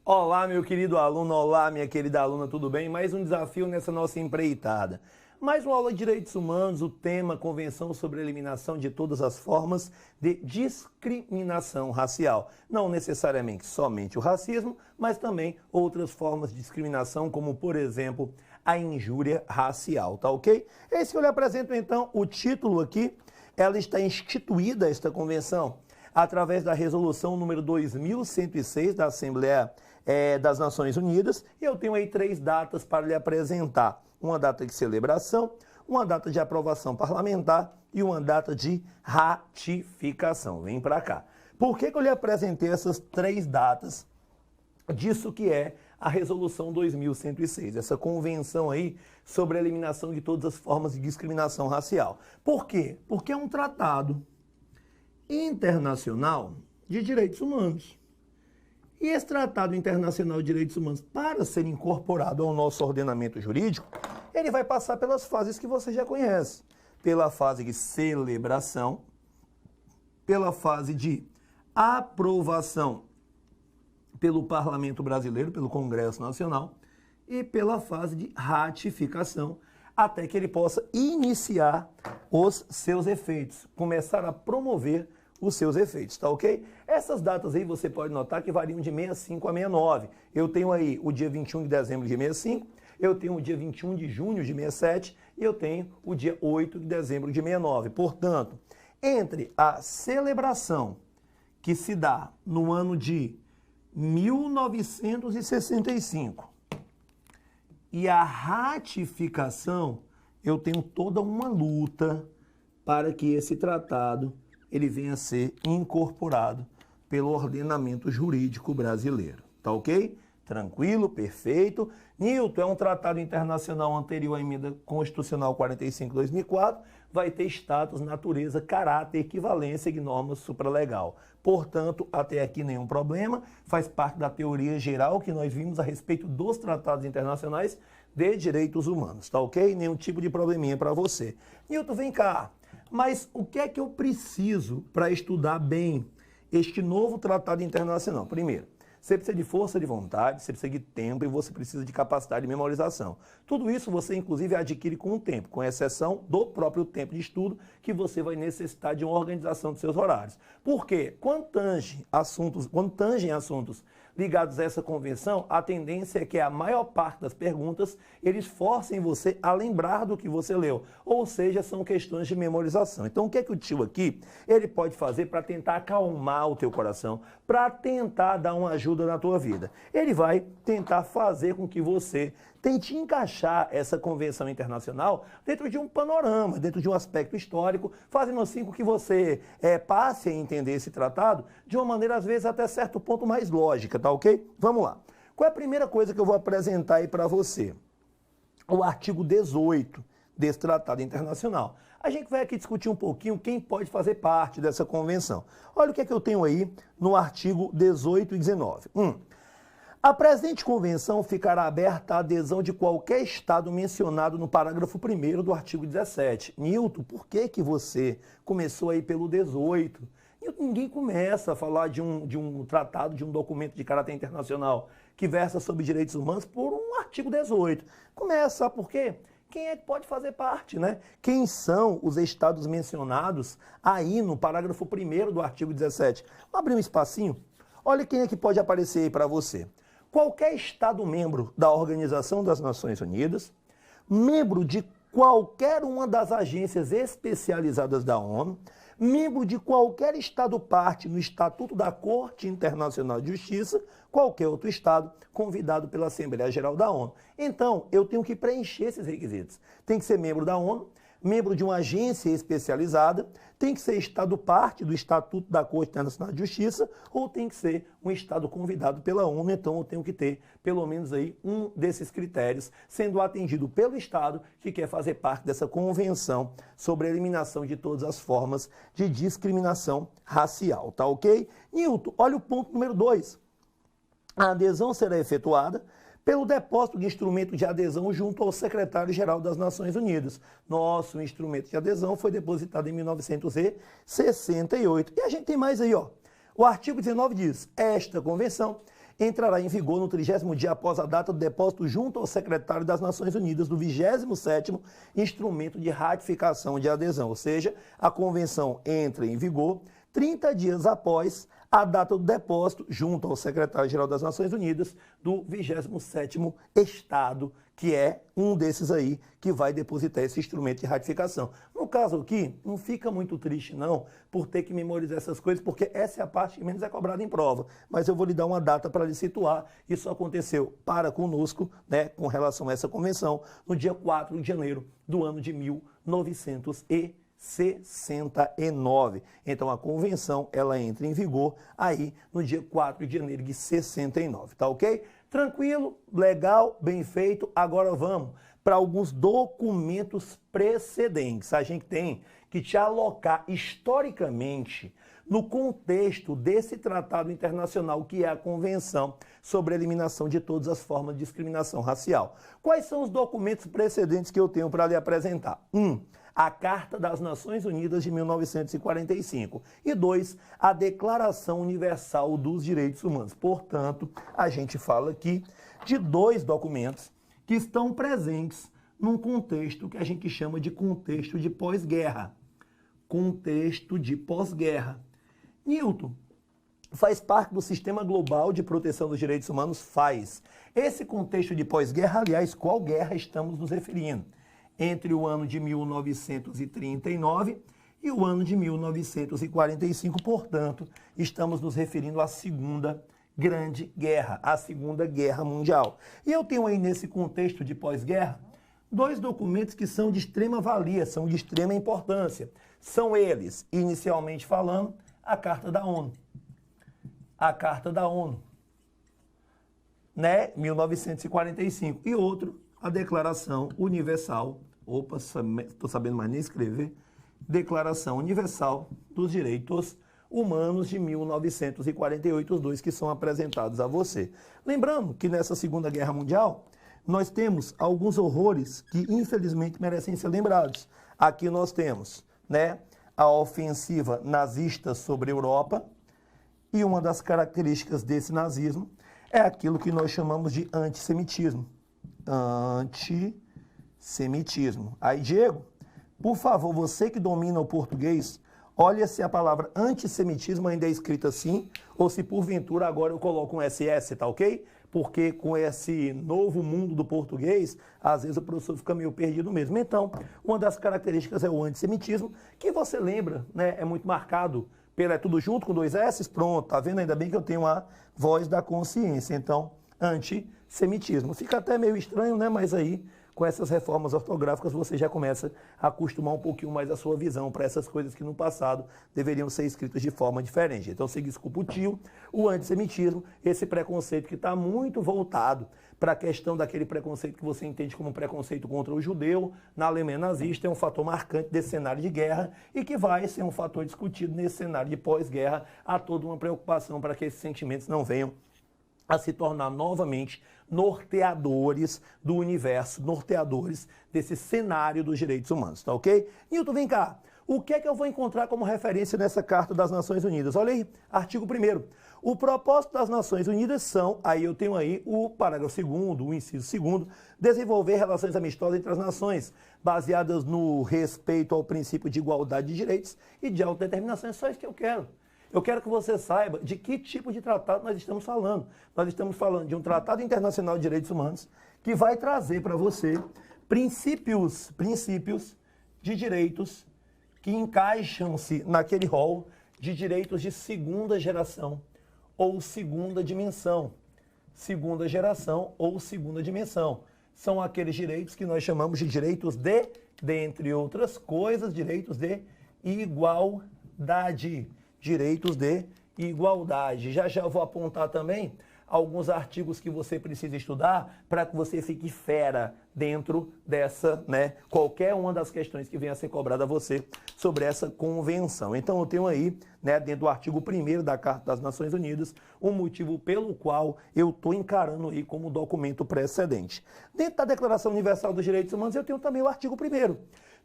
Olá, meu querido aluno, olá, minha querida aluna, tudo bem? Mais um desafio nessa nossa empreitada. Mais uma aula de Direitos Humanos, o tema Convenção sobre a Eliminação de Todas as Formas de Discriminação Racial. Não necessariamente somente o racismo, mas também outras formas de discriminação, como, por exemplo, a injúria racial, tá ok? É isso que eu lhe apresento, então, o título aqui. Ela está instituída, esta convenção, através da resolução número 2106 da Assembleia das Nações Unidas, e eu tenho aí 3 datas para lhe apresentar. Uma data de celebração, uma data de aprovação parlamentar e uma data de ratificação. Vem para cá. Por que eu lhe apresentei essas 3 datas disso que é a resolução 2106, essa convenção aí sobre a eliminação de todas as formas de discriminação racial? Por quê? Porque é um tratado internacional de direitos humanos. E esse Tratado Internacional de Direitos Humanos, para ser incorporado ao nosso ordenamento jurídico, ele vai passar pelas fases que você já conhece. Pela fase de celebração, pela fase de aprovação pelo Parlamento Brasileiro, pelo Congresso Nacional, e pela fase de ratificação, até que ele possa iniciar os seus efeitos, começar a promover os seus efeitos, tá ok? Essas datas aí você pode notar que variam de 65 a 69. Eu tenho aí o dia 21 de dezembro de 65, eu tenho o dia 21 de junho de 67 e eu tenho o dia 8 de dezembro de 69. Portanto, entre a celebração que se dá no ano de 1965 e a ratificação, eu tenho toda uma luta para que esse tratado ele venha a ser incorporado pelo ordenamento jurídico brasileiro. Tá ok? Tranquilo, perfeito. Newton, é um tratado internacional anterior à emenda constitucional 45/2004, vai ter status, natureza, caráter, equivalência e norma supralegal. Portanto, até aqui nenhum problema, faz parte da teoria geral que nós vimos a respeito dos tratados internacionais de direitos humanos, tá ok? Nenhum tipo de probleminha para você. Newton, vem cá. Mas o que é que eu preciso para estudar bem este novo tratado internacional? Primeiro, você precisa de força de vontade, você precisa de tempo e você precisa de capacidade de memorização. Tudo isso você, inclusive, adquire com o tempo, com exceção do próprio tempo de estudo, que você vai necessitar de uma organização dos seus horários. Por quê? Quando tangem assuntos ligados a essa convenção, a tendência é que a maior parte das perguntas, eles forcem você a lembrar do que você leu. Ou seja, são questões de memorização. Então, o que é que o tio aqui, ele pode fazer para tentar acalmar o teu coração, para tentar dar uma ajuda na tua vida? Ele vai tentar fazer com que você tente encaixar essa convenção internacional dentro de um panorama, dentro de um aspecto histórico, fazendo assim com que você passe a entender esse tratado de uma maneira, às vezes, até certo ponto mais lógica, tá ok? Vamos lá. Qual é a primeira coisa que eu vou apresentar aí para você? O artigo 18 desse tratado internacional. A gente vai aqui discutir um pouquinho quem pode fazer parte dessa convenção. Olha o que é que eu tenho aí no artigo 18 e 19. A presente convenção ficará aberta à adesão de qualquer Estado mencionado no parágrafo 1º do artigo 17. Newton, por que você começou aí pelo 18? Newton, ninguém começa a falar de um tratado, de um documento de caráter internacional que versa sobre direitos humanos por um artigo 18. Começa, sabe por quê? Quem é que pode fazer parte, né? Quem são os estados mencionados aí no parágrafo 1º do artigo 17? Vamos abrir um espacinho? Olha quem é que pode aparecer aí para você. Qualquer Estado membro da Organização das Nações Unidas, membro de qualquer uma das agências especializadas da ONU, membro de qualquer Estado parte no Estatuto da Corte Internacional de Justiça, qualquer outro Estado convidado pela Assembleia Geral da ONU. Então, eu tenho que preencher esses requisitos. Tem que ser membro da ONU, membro de uma agência especializada, tem que ser Estado parte do Estatuto da Corte Internacional de Justiça ou tem que ser um Estado convidado pela ONU. Então eu tenho que ter pelo menos aí um desses critérios sendo atendido pelo Estado que quer fazer parte dessa convenção sobre a eliminação de todas as formas de discriminação racial, tá ok? Newton, olha o ponto número 2. A adesão será efetuada pelo depósito de instrumento de adesão junto ao secretário-geral das Nações Unidas. Nosso instrumento de adesão foi depositado em 1968. E a gente tem mais aí, ó. O artigo 19 diz: esta convenção entrará em vigor no 30º dia após a data do depósito junto ao secretário das Nações Unidas do 27º instrumento de ratificação de adesão, ou seja, a convenção entra em vigor 30 dias após a data do depósito junto ao secretário-geral das Nações Unidas do 27º Estado, que é um desses aí que vai depositar esse instrumento de ratificação. No caso aqui, não fica muito triste não, por ter que memorizar essas coisas, porque essa é a parte que menos é cobrada em prova. Mas eu vou lhe dar uma data para lhe situar. Isso aconteceu para conosco, né, com relação a essa convenção, no dia 4 de janeiro do ano de 1969. Então a convenção ela entra em vigor aí no dia 4 de janeiro de 69, tá ok? Tranquilo, legal, bem feito. Agora vamos para alguns documentos precedentes. A gente tem que te alocar historicamente no contexto desse tratado internacional que é a Convenção sobre a Eliminação de Todas as Formas de Discriminação Racial. Quais são os documentos precedentes que eu tenho para lhe apresentar? 1. A Carta das Nações Unidas de 1945 e 2. A Declaração Universal dos Direitos Humanos. Portanto, a gente fala aqui de dois documentos que estão presentes num contexto que a gente chama de contexto de pós-guerra. Contexto de pós-guerra. Newton, faz parte do Sistema Global de Proteção dos Direitos Humanos? Faz. Esse contexto de pós-guerra, aliás, qual guerra estamos nos referindo? Entre o ano de 1939 e o ano de 1945, portanto, estamos nos referindo à Segunda Grande Guerra, a Segunda Guerra Mundial. E eu tenho aí nesse contexto de pós-guerra dois documentos que são de extrema valia, são de extrema importância. São eles, inicialmente falando, a Carta da ONU. A Carta da ONU, né, 1945. E outro, a Declaração Universal, estou sabendo mais nem escrever, Declaração Universal dos Direitos Humanos de 1948, os dois que são apresentados a você. Lembrando que nessa Segunda Guerra Mundial, nós temos alguns horrores que infelizmente merecem ser lembrados. Aqui nós temos, né, a ofensiva nazista sobre a Europa, e uma das características desse nazismo é aquilo que nós chamamos de antissemitismo. Antissemitismo. Aí, Diego, por favor, você que domina o português, olha se a palavra antissemitismo ainda é escrita assim, ou se porventura agora eu coloco um SS, tá ok? Porque com esse novo mundo do português, às vezes o professor fica meio perdido mesmo. Então, uma das características é o antissemitismo, que você lembra, né, é muito marcado pela, é tudo junto com dois S, pronto, tá vendo? Ainda bem que eu tenho a voz da consciência. Então, antissemitismo. Fica até meio estranho, né? Mas aí, com essas reformas ortográficas, você já começa a acostumar um pouquinho mais a sua visão para essas coisas que no passado deveriam ser escritas de forma diferente. Então, se desculpa o tio, o antissemitismo, esse preconceito que está muito voltado para a questão daquele preconceito que você entende como preconceito contra o judeu, na Alemanha nazista, é um fator marcante desse cenário de guerra e que vai ser um fator discutido nesse cenário de pós-guerra. Há toda uma preocupação para que esses sentimentos não venham a se tornar novamente norteadores do universo, norteadores desse cenário dos direitos humanos, tá ok? Newton, vem cá. O que é que eu vou encontrar como referência nessa Carta das Nações Unidas? Olha aí, artigo 1º. O propósito das Nações Unidas são, aí eu tenho aí o parágrafo 2º, o inciso 2º, desenvolver relações amistosas entre as nações, baseadas no respeito ao princípio de igualdade de direitos e de autodeterminação. É só isso que eu quero. Eu quero que você saiba de que tipo de tratado nós estamos falando. Nós estamos falando de um Tratado Internacional de Direitos Humanos que vai trazer para você princípios de direitos que encaixam-se naquele rol de direitos de segunda geração ou segunda dimensão. Segunda geração ou segunda dimensão. São aqueles direitos que nós chamamos de direitos dentre outras coisas, direitos de igualdade. Direitos de igualdade. Já já eu vou apontar também alguns artigos que você precisa estudar para que você fique fera dentro dessa, né, qualquer uma das questões que venha a ser cobrada a você sobre essa convenção. Então eu tenho aí, né, dentro do artigo 1º da Carta das Nações Unidas, um motivo pelo qual eu estou encarando aí como documento precedente. Dentro da Declaração Universal dos Direitos Humanos eu tenho também o artigo 1º.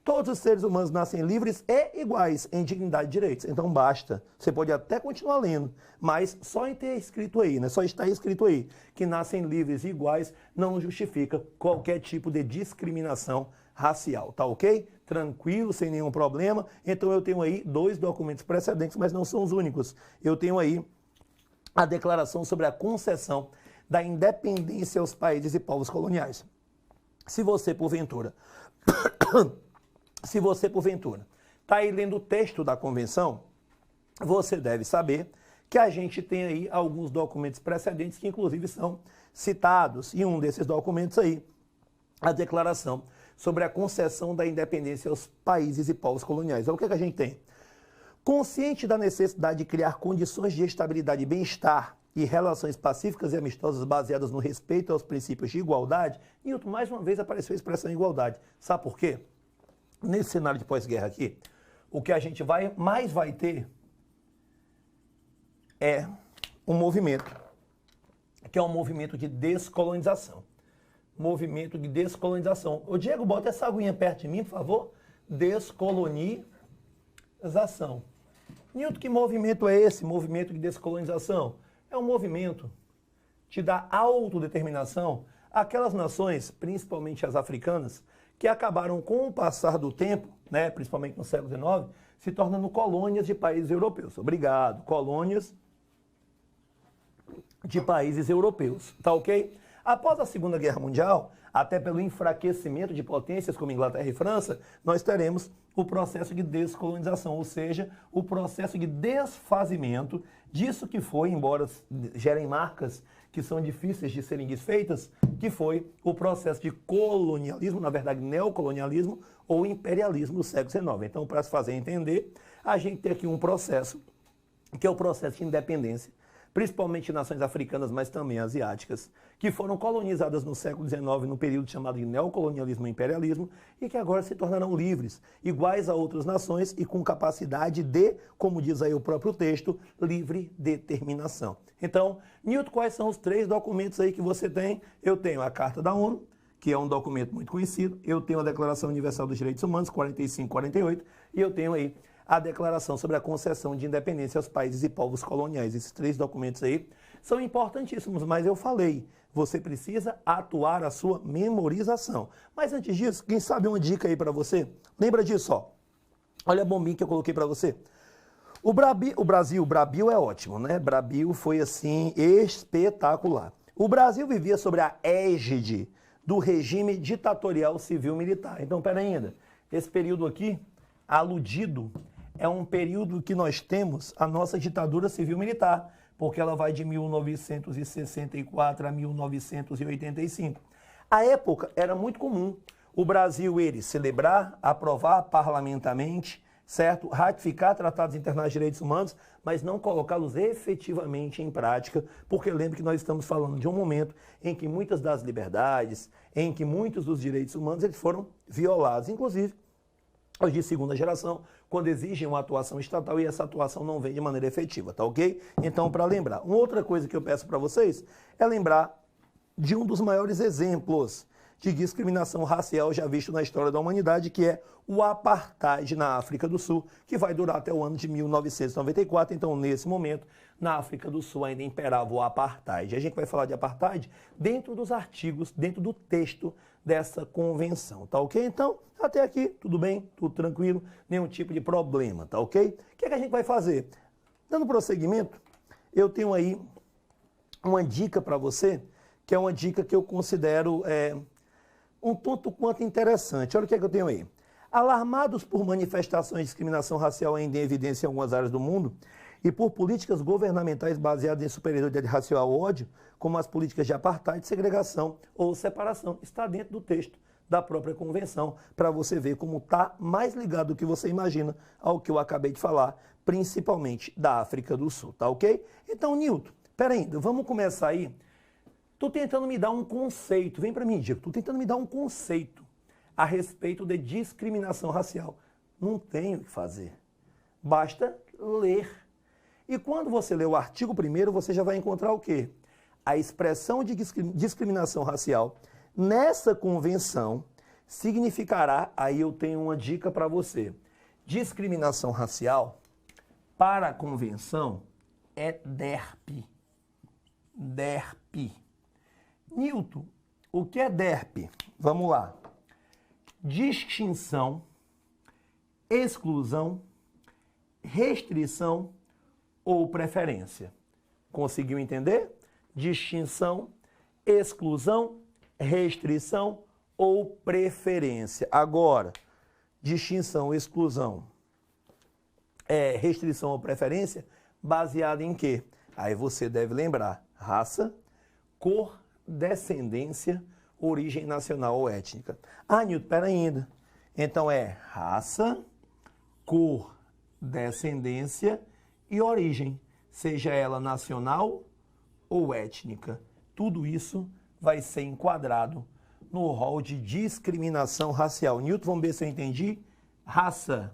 Todos os seres humanos nascem livres e iguais em dignidade e direitos. Então basta. Você pode até continuar lendo, mas só em ter escrito aí, né? Só está escrito aí que nascem livres e iguais não justifica qualquer tipo de discriminação racial, tá ok? Tranquilo, sem nenhum problema. Então eu tenho aí 2 documentos precedentes, mas não são os únicos. Eu tenho aí a Declaração sobre a Concessão da Independência aos Países e Povos Coloniais. Se você, porventura, está aí lendo o texto da convenção, você deve saber que a gente tem aí alguns documentos precedentes que inclusive são citados. E um desses documentos aí, a Declaração sobre a Concessão da Independência aos Países e Povos Coloniais. O que a gente tem? Consciente da necessidade de criar condições de estabilidade e bem-estar e relações pacíficas e amistosas baseadas no respeito aos princípios de igualdade, Newton, mais uma vez, apareceu a expressão igualdade. Sabe por quê? Nesse cenário de pós-guerra aqui, o que a gente mais vai ter é um movimento, que é um movimento de descolonização. Movimento de descolonização. Ô Diego, bota essa aguinha perto de mim, por favor. Descolonização. Newton, que movimento é esse? Movimento de descolonização? É um movimento de dar autodeterminação àquelas nações, principalmente as africanas, que acabaram com o passar do tempo, né, principalmente no século XIX, se tornando colônias de países europeus. Obrigado. Colônias de países europeus. Tá ok? Após a Segunda Guerra Mundial, até pelo enfraquecimento de potências como Inglaterra e França, nós teremos o processo de descolonização, ou seja, o processo de desfazimento disso que foi, embora gerem marcas que são difíceis de serem desfeitas, que foi o processo de colonialismo, na verdade neocolonialismo ou imperialismo do século XIX. Então, para se fazer entender, a gente tem aqui um processo, que é o processo de independência, principalmente nações africanas, mas também asiáticas, que foram colonizadas no século XIX, no período chamado de neocolonialismo e imperialismo, e que agora se tornarão livres, iguais a outras nações e com capacidade de, como diz aí o próprio texto, livre determinação. Então, Newton, quais são os 3 documentos aí que você tem? Eu tenho a Carta da ONU, que é um documento muito conhecido, eu tenho a Declaração Universal dos Direitos Humanos, 45 e 48, e eu tenho aí a Declaração sobre a Concessão de Independência aos Países e Povos Coloniais. Esses 3 documentos aí são importantíssimos, mas eu falei, você precisa atuar a sua memorização. Mas antes disso, quem sabe uma dica aí para você? Lembra disso, ó. Olha a bombinha que eu coloquei para você. O Brasil é ótimo, né? Brasil foi, assim, espetacular. O Brasil vivia sobre a égide do regime ditatorial civil-militar. Então, pera ainda, esse período aqui, aludido, é um período que nós temos a nossa ditadura civil-militar, porque ela vai de 1964 a 1985. A época era muito comum o Brasil celebrar, aprovar parlamentamente, certo? Ratificar tratados internacionais de direitos humanos, mas não colocá-los efetivamente em prática, porque lembre que nós estamos falando de um momento em que muitas das liberdades, em que muitos dos direitos humanos eles foram violados, inclusive os de segunda geração, quando exigem uma atuação estatal e essa atuação não vem de maneira efetiva, tá ok? Então, para lembrar, uma outra coisa que eu peço para vocês é lembrar de um dos maiores exemplos de discriminação racial já visto na história da humanidade, que é o apartheid na África do Sul, que vai durar até o ano de 1994. Então, nesse momento, na África do Sul ainda imperava o apartheid. A gente vai falar de apartheid dentro dos artigos, dentro do texto dessa convenção, tá ok? Então, até aqui, tudo bem, tudo tranquilo, nenhum tipo de problema, tá ok? O que é que a gente vai fazer? Dando prosseguimento, eu tenho aí uma dica para você, que é uma dica que eu considero um tanto quanto interessante. Olha o que é que eu tenho aí. Alarmados por manifestações de discriminação racial ainda em evidência em algumas áreas do mundo e por políticas governamentais baseadas em superioridade racial ao ódio, como as políticas de apartheid, segregação ou separação, está dentro do texto da própria convenção, para você ver como está mais ligado do que você imagina ao que eu acabei de falar, principalmente da África do Sul, tá ok? Então, Newton, peraí, vamos começar aí. Estou tentando me dar um conceito, vem para mim, Diego, estou tentando me dar um conceito a respeito de discriminação racial. Não tenho o que fazer, basta ler. E quando você lê o artigo 1º, você já vai encontrar o quê? A expressão de discriminação racial nessa convenção significará, aí eu tenho uma dica para você, discriminação racial, para a convenção, é DERP. DERP. Newton, o que é DERP? Vamos lá. Distinção, exclusão, restrição ou preferência. Conseguiu entender? Distinção, exclusão, restrição ou preferência. Agora, distinção, exclusão, restrição ou preferência, baseada em quê? Aí você deve lembrar: raça, cor, descendência, origem nacional ou étnica. Ah, Newton, pera ainda. Então é raça, cor, descendência e origem, seja ela nacional ou étnica. Tudo isso vai ser enquadrado no rol de discriminação racial. Newton, vamos ver se eu entendi. Raça,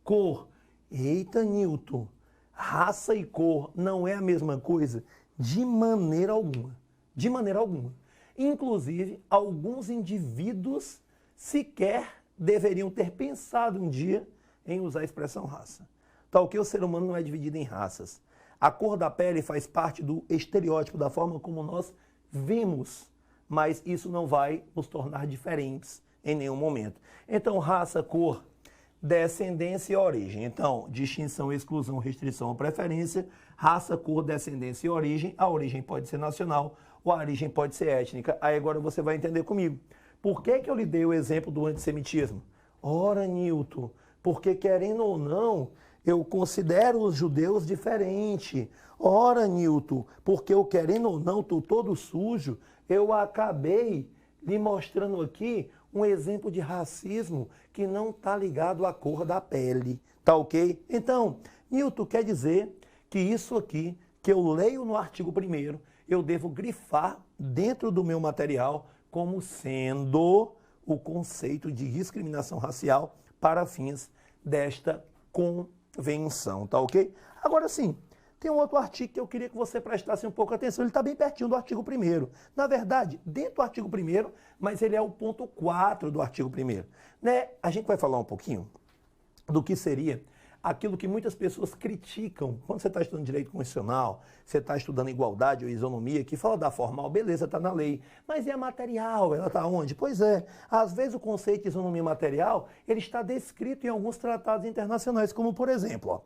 cor. Eita, Newton, raça e cor não é a mesma coisa? De maneira alguma. De maneira alguma. Inclusive, alguns indivíduos sequer deveriam ter pensado um dia em usar a expressão raça. Tal que o ser humano não é dividido em raças. A cor da pele faz parte do estereótipo, da forma como nós vemos, mas isso não vai nos tornar diferentes em nenhum momento. Então, raça, cor, descendência e origem. Então, distinção, exclusão, restrição ou preferência, raça, cor, descendência e origem. A origem pode ser nacional ou a origem pode ser étnica. Aí agora você vai entender comigo. Por que eu lhe dei o exemplo do antissemitismo? Ora, Newton, porque querendo ou não, eu considero os judeus diferente. Ora, Newton, porque eu querendo ou não, estou todo sujo, eu acabei lhe mostrando aqui um exemplo de racismo que não está ligado à cor da pele. Tá ok? Então, Newton, quer dizer que isso aqui, que eu leio no artigo 1º, eu devo grifar dentro do meu material como sendo o conceito de discriminação racial para fins desta convenção, tá ok? Agora sim, tem um outro artigo que eu queria que você prestasse um pouco atenção, ele está bem pertinho do artigo 1º. Na verdade, dentro do artigo 1º, mas ele é o ponto 4 do artigo 1º. Né? A gente vai falar um pouquinho do que seria aquilo que muitas pessoas criticam quando você está estudando direito constitucional, você está estudando igualdade ou isonomia, que fala da formal, beleza, está na lei, mas e a material, ela está onde? Pois é, às vezes o conceito de isonomia material, ele está descrito em alguns tratados internacionais, como por exemplo, ó,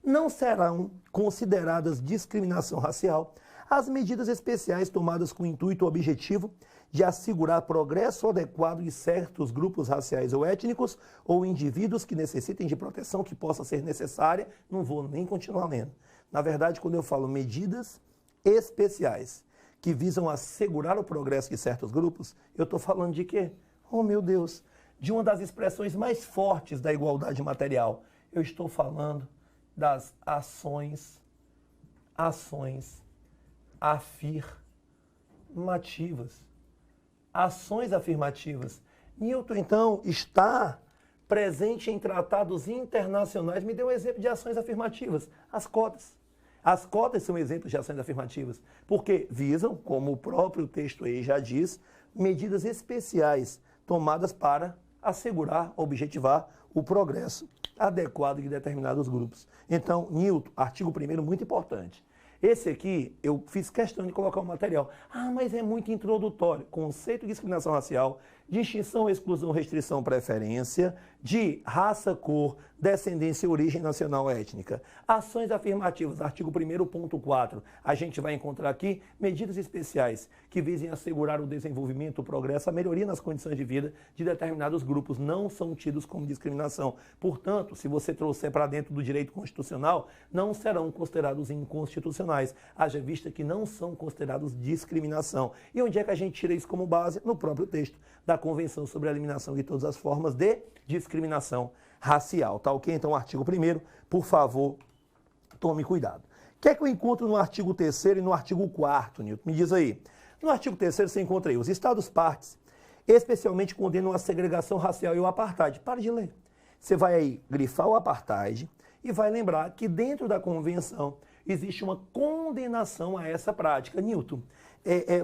não serão consideradas discriminação racial as medidas especiais tomadas com o intuito objetivo de assegurar progresso adequado de certos grupos raciais ou étnicos ou indivíduos que necessitem de proteção que possa ser necessária. Não vou nem continuar lendo. Na verdade, quando eu falo medidas especiais que visam assegurar o progresso de certos grupos, eu estou falando de quê? Oh, meu Deus! De uma das expressões mais fortes da igualdade material. Eu estou falando das ações afirmativas. Ações afirmativas. Newton, então, está presente em tratados internacionais. Me deu um exemplo de ações afirmativas. As cotas. As cotas são exemplos de ações afirmativas, porque visam, como o próprio texto aí já diz, medidas especiais tomadas para assegurar, objetivar o progresso adequado de determinados grupos. Então, Newton, artigo 1º, muito importante. Esse aqui, eu fiz questão de colocar o material. Ah, mas é muito introdutório. Conceito de discriminação racial, distinção, exclusão, restrição, preferência, de raça, cor, descendência, origem nacional, étnica. Ações afirmativas, artigo 1º, ponto 4. A gente vai encontrar aqui medidas especiais que visem assegurar o desenvolvimento, o progresso, a melhoria nas condições de vida de determinados grupos. Não são tidos como discriminação. Portanto, se você trouxer para dentro do direito constitucional, não serão considerados inconstitucionais, haja vista que não são considerados discriminação. E onde é que a gente tira isso como base? No próprio texto da Convenção sobre a Eliminação de Todas as Formas de Discriminação Racial. Tá ok? Então, artigo 1º, por favor, tome cuidado. O que é que eu encontro no artigo 3º e no artigo 4º, Newton? Me diz aí. No artigo 3º você encontra aí, os Estados-partes especialmente condenam a segregação racial e o apartheid. Pare de ler. Você vai aí grifar o apartheid e vai lembrar que dentro da Convenção existe uma condenação a essa prática. Newton,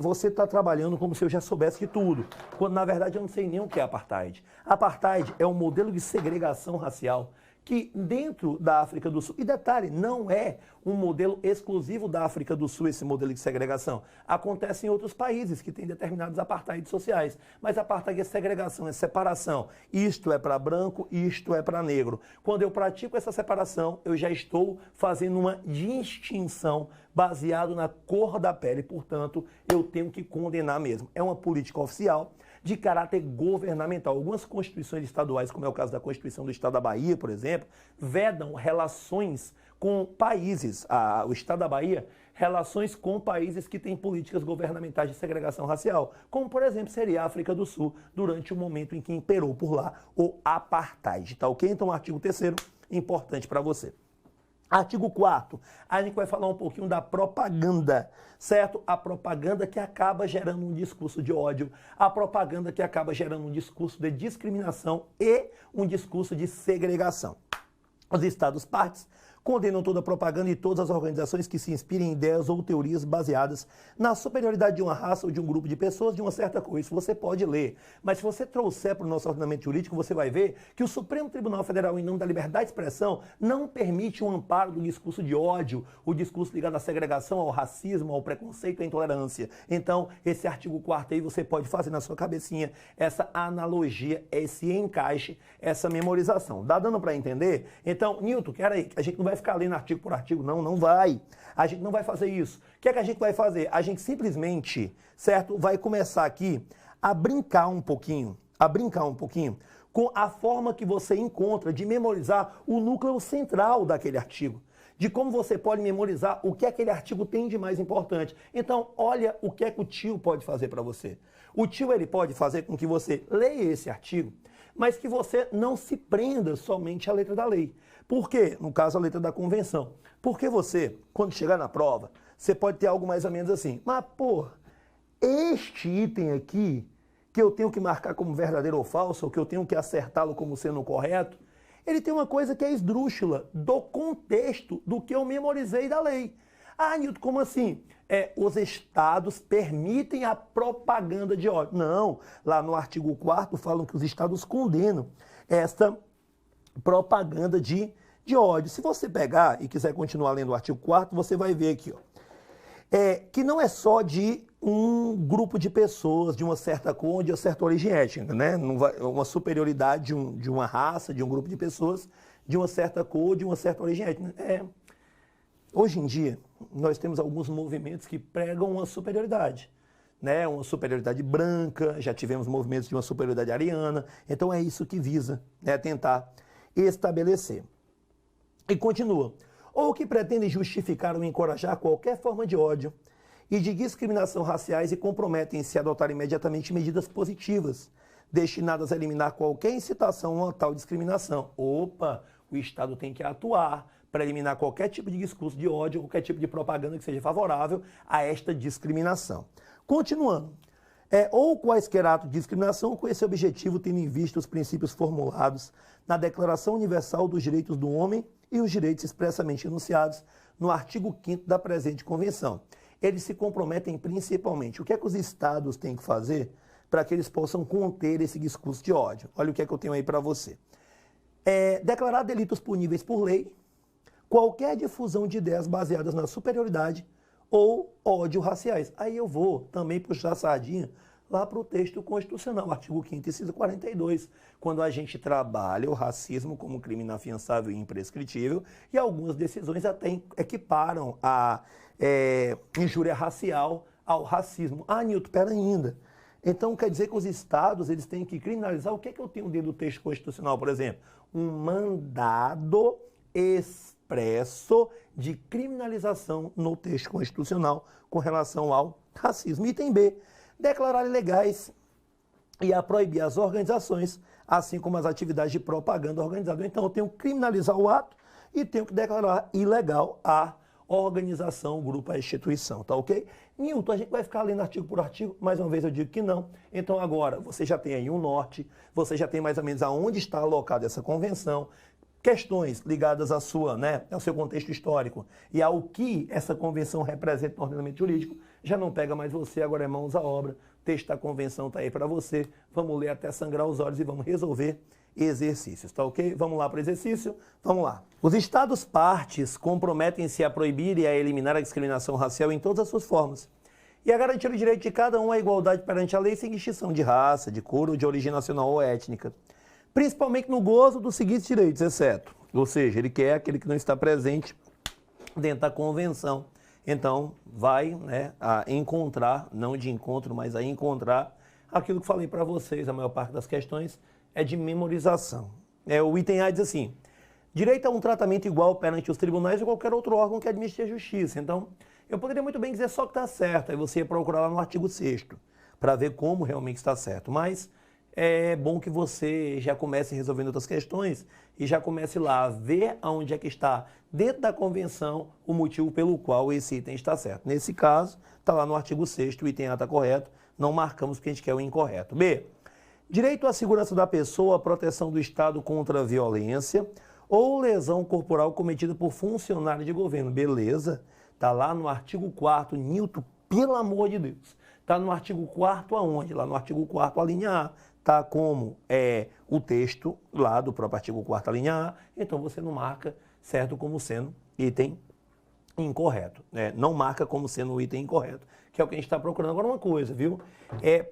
você está trabalhando como se eu já soubesse de tudo, quando na verdade eu não sei nem o que é apartheid. Apartheid é um modelo de segregação racial que dentro da África do Sul, e detalhe, não é um modelo exclusivo da África do Sul esse modelo de segregação. Acontece em outros países que têm determinados apartheids sociais, mas apartheid é segregação, é separação. Isto é para branco, isto é para negro. Quando eu pratico essa separação, eu já estou fazendo uma distinção baseado na cor da pele, portanto, eu tenho que condenar mesmo. É uma política oficial de caráter governamental. Algumas constituições estaduais, como é o caso da Constituição do Estado da Bahia, por exemplo, vedam relações com países, o Estado da Bahia, relações com países que têm políticas governamentais de segregação racial, como, por exemplo, seria a África do Sul, durante o momento em que imperou por lá o apartheid, tá ok? Então, o artigo 3º, importante para você. Artigo 4º, a gente vai falar um pouquinho da propaganda, certo? A propaganda que acaba gerando um discurso de ódio, a propaganda que acaba gerando um discurso de discriminação e um discurso de segregação. Os Estados-partes condenam toda a propaganda e todas as organizações que se inspirem em ideias ou teorias baseadas na superioridade de uma raça ou de um grupo de pessoas de uma certa cor. Isso você pode ler. Mas se você trouxer para o nosso ordenamento jurídico, você vai ver que o Supremo Tribunal Federal, em nome da liberdade de expressão, não permite o amparo do discurso de ódio, o discurso ligado à segregação, ao racismo, ao preconceito, à intolerância. Então, esse artigo 4º aí, você pode fazer na sua cabecinha essa analogia, esse encaixe, essa memorização. Dá dando para entender? Então, Newton, quero aí, a gente não vai ficar lendo artigo por artigo, não vai. A gente não vai fazer isso. O que é que a gente vai fazer? A gente simplesmente, certo, vai começar aqui a brincar um pouquinho com a forma que você encontra de memorizar o núcleo central daquele artigo, de como você pode memorizar o que aquele artigo tem de mais importante. Então, olha o que é que o tio pode fazer para você. O tio, ele pode fazer com que você leia esse artigo, mas que você não se prenda somente à letra da lei. Por quê? No caso, a letra da convenção. Porque você, quando chegar na prova, você pode ter algo mais ou menos assim. Mas, pô, este item aqui, que eu tenho que marcar como verdadeiro ou falso, ou que eu tenho que acertá-lo como sendo correto, ele tem uma coisa que é esdrúxula do contexto do que eu memorizei da lei. Ah, Nilton, como assim? Os estados permitem a propaganda de ódio. Não, lá no artigo 4º falam que os estados condenam esta propaganda de ódio. Se você pegar e quiser continuar lendo o artigo 4º, você vai ver aqui, ó, que não é só de um grupo de pessoas de uma certa cor, de uma certa origem étnica, né? Não vai, uma superioridade de uma raça, de um grupo de pessoas de uma certa cor, de uma certa origem étnica. Hoje em dia, nós temos alguns movimentos que pregam uma superioridade, né? Uma superioridade branca, já tivemos movimentos de uma superioridade ariana, então é isso que visa, né? Tentar estabelecer. E continua. Ou que pretendem justificar ou encorajar qualquer forma de ódio e de discriminação raciais e comprometem-se a adotar imediatamente medidas positivas, destinadas a eliminar qualquer incitação a tal discriminação. Opa, o Estado tem que atuar para eliminar qualquer tipo de discurso de ódio, qualquer tipo de propaganda que seja favorável a esta discriminação. Continuando. Ou quaisquer atos de discriminação com esse objetivo, tendo em vista os princípios formulados na Declaração Universal dos Direitos do Homem e os direitos expressamente enunciados no artigo 5º da presente convenção. Eles se comprometem principalmente. O que é que os estados têm que fazer para que eles possam conter esse discurso de ódio? Olha o que é que eu tenho aí para você. Declarar delitos puníveis por lei, qualquer difusão de ideias baseadas na superioridade ou ódio raciais. Aí eu vou também puxar a sardinha lá para o texto constitucional, artigo 5º, inciso 42, quando a gente trabalha o racismo como crime inafiançável e imprescritível, e algumas decisões até equiparam a injúria racial ao racismo. Ah, Nilton, pera ainda. Então quer dizer que os estados eles têm que criminalizar. O que é que eu tenho dentro do texto constitucional, por exemplo? Um mandado expresso de criminalização no texto constitucional com relação ao racismo. Item B, declarar ilegais e a proibir as organizações, assim como as atividades de propaganda organizada. Então eu tenho que criminalizar o ato e tenho que declarar ilegal a organização, o grupo, a instituição, tá ok? Nilton, a gente vai ficar lendo artigo por artigo, mais uma vez eu digo que não. Então agora, você já tem aí um norte, você já tem mais ou menos aonde está alocada essa convenção, questões ligadas à sua, ao seu contexto histórico e ao que essa convenção representa no ordenamento jurídico, já não pega mais você, agora é mãos à obra. O texto da convenção está aí para você. Vamos ler até sangrar os olhos e vamos resolver exercícios, tá ok? Vamos lá para o exercício? Vamos lá. Os Estados partes comprometem-se a proibir e a eliminar a discriminação racial em todas as suas formas e a garantir o direito de cada um à igualdade perante a lei sem distinção de raça, de cor ou de origem nacional ou étnica, principalmente no gozo dos seguintes direitos, exceto, ou seja, ele quer aquele que não está presente dentro da convenção. Então, vai a encontrar, não de encontro, mas a encontrar aquilo que falei para vocês, a maior parte das questões é de memorização. O item A diz assim: direito a um tratamento igual perante os tribunais ou qualquer outro órgão que administre a justiça. Então, eu poderia muito bem dizer só que está certo, aí você ia procurar lá no artigo 6º, para ver como realmente está certo. Mas é bom que você já comece resolvendo outras questões e já comece lá a ver aonde é que está, dentro da convenção, o motivo pelo qual esse item está certo. Nesse caso, está lá no artigo 6º, o item A está correto, não marcamos porque a gente quer o incorreto. B, direito à segurança da pessoa, à proteção do Estado contra a violência ou lesão corporal cometida por funcionário de governo. Beleza, está lá no artigo 4º, Nilton, pelo amor de Deus. Está no artigo 4º aonde? Lá no artigo 4º, a linha A. Está como o texto lá do próprio artigo 4º, a linha A. Então você não marca certo como sendo item incorreto. Não marca como sendo o item incorreto, que é o que a gente está procurando. Agora uma coisa, viu?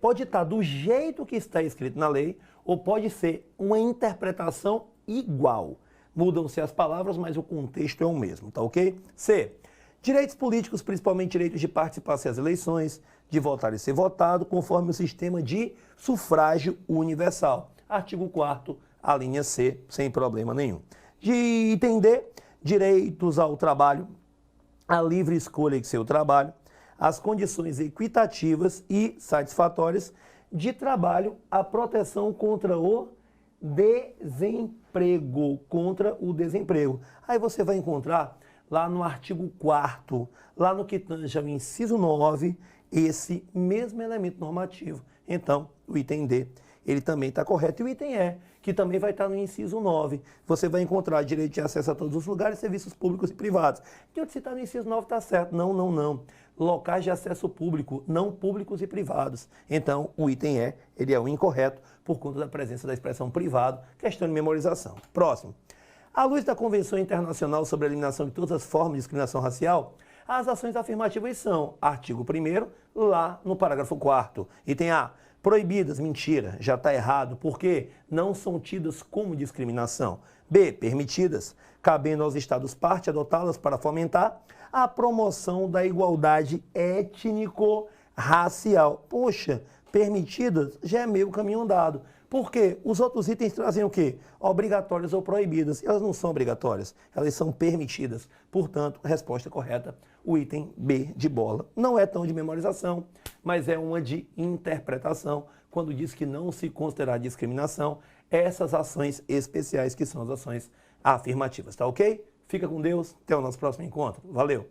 Pode estar do jeito que está escrito na lei ou pode ser uma interpretação igual. Mudam-se as palavras, mas o contexto é o mesmo, tá ok? C, direitos políticos, principalmente direitos de participar às eleições, de votar e ser votado, conforme o sistema de sufrágio universal. Artigo 4º, a linha C, sem problema nenhum. De item D, direitos ao trabalho, a livre escolha de seu trabalho, as condições equitativas e satisfatórias de trabalho, a proteção contra o desemprego. Aí você vai encontrar lá no artigo 4º, lá no que tange ao inciso 9, esse mesmo elemento normativo. Então, o item D, ele também está correto. E o item E, que também vai estar no inciso 9. Você vai encontrar direito de acesso a todos os lugares, serviços públicos e privados. E onde se está no inciso 9 está certo. Não. Locais de acesso público, não públicos e privados. Então, o item E, ele é o incorreto por conta da presença da expressão privado, questão de memorização. Próximo. À luz da Convenção Internacional sobre a Eliminação de todas as formas de discriminação racial, as ações afirmativas são, artigo 1º, lá no parágrafo 4º. Item A, proibidas, mentira, já está errado, porque não são tidas como discriminação. B, permitidas, cabendo aos Estados parte adotá-las para fomentar a promoção da igualdade étnico-racial. Poxa, permitidas já é meio caminho andado. Porque os outros itens trazem o quê? Obrigatórias ou proibidas. Elas não são obrigatórias, elas são permitidas. Portanto, resposta correta, o item B de bola. Não é tão de memorização, mas é uma de interpretação, quando diz que não se considerar discriminação essas ações especiais que são as ações afirmativas, tá ok? Fica com Deus, até o nosso próximo encontro. Valeu!